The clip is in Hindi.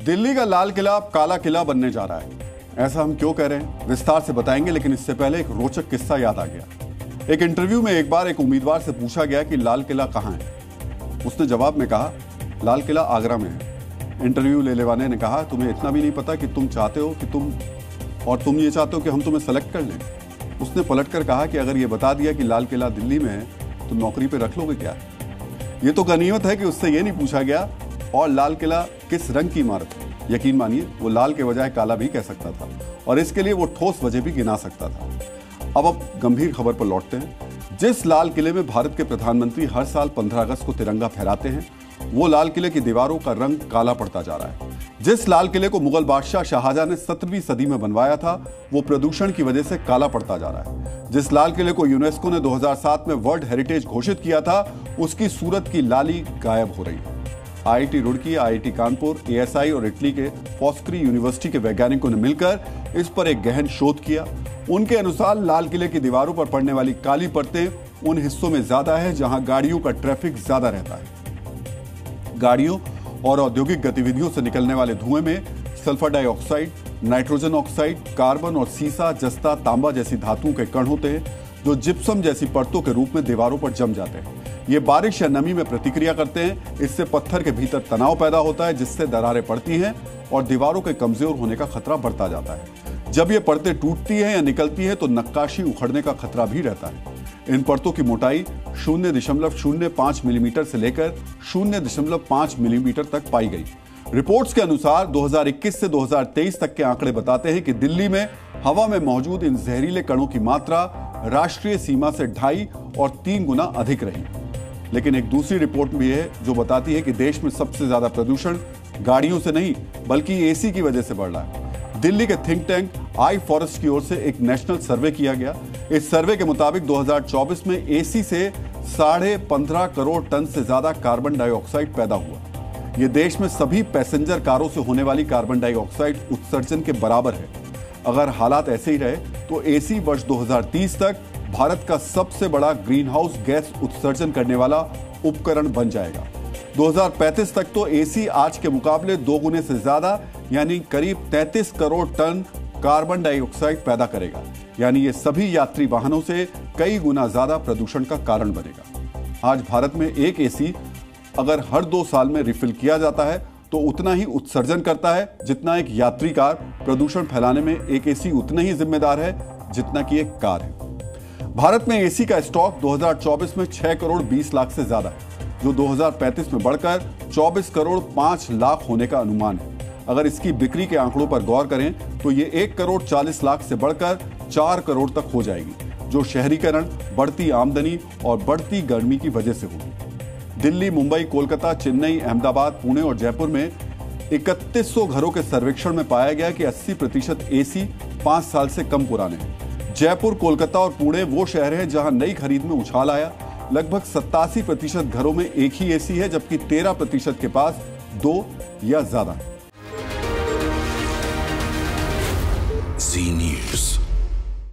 दिल्ली का लाल किला अब काला किला बनने जा रहा है। ऐसा हम क्यों कह रहे हैं, विस्तार से बताएंगे, लेकिन इससे पहले एक रोचक किस्सा याद आ गया। एक इंटरव्यू में एक बार एक उम्मीदवार से पूछा गया कि लाल किला कहाँ है। उसने जवाब में कहा, लाल किला आगरा में है। इंटरव्यू लेने वाले ने कहा, तुम्हें इतना भी नहीं पता कि तुम चाहते हो कि तुम ये चाहते हो कि हम तुम्हें सेलेक्ट कर लें। उसने पलटकर कहा कि अगर ये बता दिया कि लाल किला दिल्ली में है तो नौकरी पे रख लोगे क्या? ये तो गनीमत है कि उससे ये नहीं पूछा गया और लाल किला किस रंग की इमारत है। यकीन मानिए वो लाल के बजाय काला भी कह सकता था और इसके लिए वो ठोस वजह भी गिना सकता था। अब गंभीर खबर पर लौटते हैं। जिस लाल किले में भारत के प्रधानमंत्री हर साल 15 अगस्त को तिरंगा फहराते हैं, वो लाल किले की दीवारों का रंग काला पड़ता जा रहा है। जिस लाल किले को मुगल बादशाह शाहजहां ने 17वीं सदी में बनवाया था, वो प्रदूषण की वजह से काला पड़ता जा रहा है। जिस लाल किले को यूनेस्को ने 2007 में वर्ल्ड हेरिटेज घोषित किया था, उसकी सूरत की लाली गायब हो रही है। IIT Roorkee, IIT Kanpur, ASI और इटली के फॉस्करी यूनिवर्सिटी के वैज्ञानिकों ने मिलकर इस पर एक गहन शोध किया। उनके अनुसार लाल किले की दीवारों पर पड़ने वाली काली परतें उन हिस्सों में ज्यादा है जहां गाड़ियों का ट्रैफिक ज्यादा रहता है। गाड़ियों और औद्योगिक गतिविधियों से निकलने वाले धुएं में sulphur dioxide, nitrogen oxide, carbon और सीसा, जस्ता, तांबा जैसी धातुओं के कण होते हैं जो जिप्सम जैसी परतों के रूप में दीवारों पर जम जाते हैं। ये बारिश या नमी में प्रतिक्रिया करते हैं। इससे पत्थर के भीतर तनाव पैदा होता है जिससे दरारें पड़ती हैं और दीवारों के कमजोर होने का खतरा बढ़ता जाता है। जब ये परतें टूटती हैं या निकलती हैं तो नक्काशी उखड़ने का खतरा भी रहता है। इन परतों की मोटाई 0.05 मिलीमीटर से लेकर 0.5 मिलीमीटर तक पाई गई। रिपोर्ट्स के अनुसार 2021 से 2023 तक के आंकड़े बताते हैं कि दिल्ली में हवा में मौजूद इन जहरीले कणों की मात्रा राष्ट्रीय सीमा से 2.5 और 3 गुना अधिक रही। लेकिन एक दूसरी रिपोर्ट भी है जो बताती है कि देश में सबसे ज्यादा प्रदूषण गाड़ियों से नहीं बल्कि एसी की वजह से बढ़ रहा है। दिल्ली के थिंक टैंक आई फॉरेस्ट की ओर से एक नेशनल सर्वे किया गया। इस सर्वे के मुताबिक 2024 में एसी से 15.5 करोड़ टन से ज्यादा कार्बन डाइऑक्साइड पैदा हुआ। यह देश में सभी पैसेंजर कारों से होने वाली कार्बन डाइऑक्साइड उत्सर्जन के बराबर है। अगर हालात ऐसे ही रहे तो एसी वर्ष 2030 तक भारत का सबसे बड़ा ग्रीन हाउस गैस उत्सर्जन करने वाला उपकरण बन जाएगा। 2035 तक तो एसी आज के मुकाबले 2 गुने से ज्यादा यानी करीब 33 करोड़ टन कार्बन डाइऑक्साइड पैदा करेगा। यानी ये सभी यात्री वाहनों से कई गुना ज्यादा प्रदूषण का कारण बनेगा। आज भारत में एक एसी अगर हर 2 साल में रिफिल किया जाता है तो उतना ही उत्सर्जन करता है जितना एक यात्री कार। प्रदूषण फैलाने में एक एसी उतना ही जिम्मेदार है जितना कि एक कार है। भारत में एसी का स्टॉक 2024 में 6 करोड़ 20 लाख से ज्यादा है, जो 2035 में बढ़कर 24 करोड़ 5 लाख होने का अनुमान है। अगर इसकी बिक्री के आंकड़ों पर गौर करें तो ये 1 करोड़ 40 लाख से बढ़कर 4 करोड़ तक हो जाएगी, जो शहरीकरण, बढ़ती आमदनी और बढ़ती गर्मी की वजह से होगी। दिल्ली, मुंबई, कोलकाता, चेन्नई, अहमदाबाद, पुणे और जयपुर में 3100 घरों के सर्वेक्षण में पाया गया कि 80% एसी 5 साल से कम पुराने हैं। जयपुर, कोलकाता और पुणे वो शहर हैं जहां नई खरीद में उछाल आया। लगभग 87% घरों में एक ही एसी है, जबकि 13% के पास 2 या ज्यादा है। जी न्यूज़।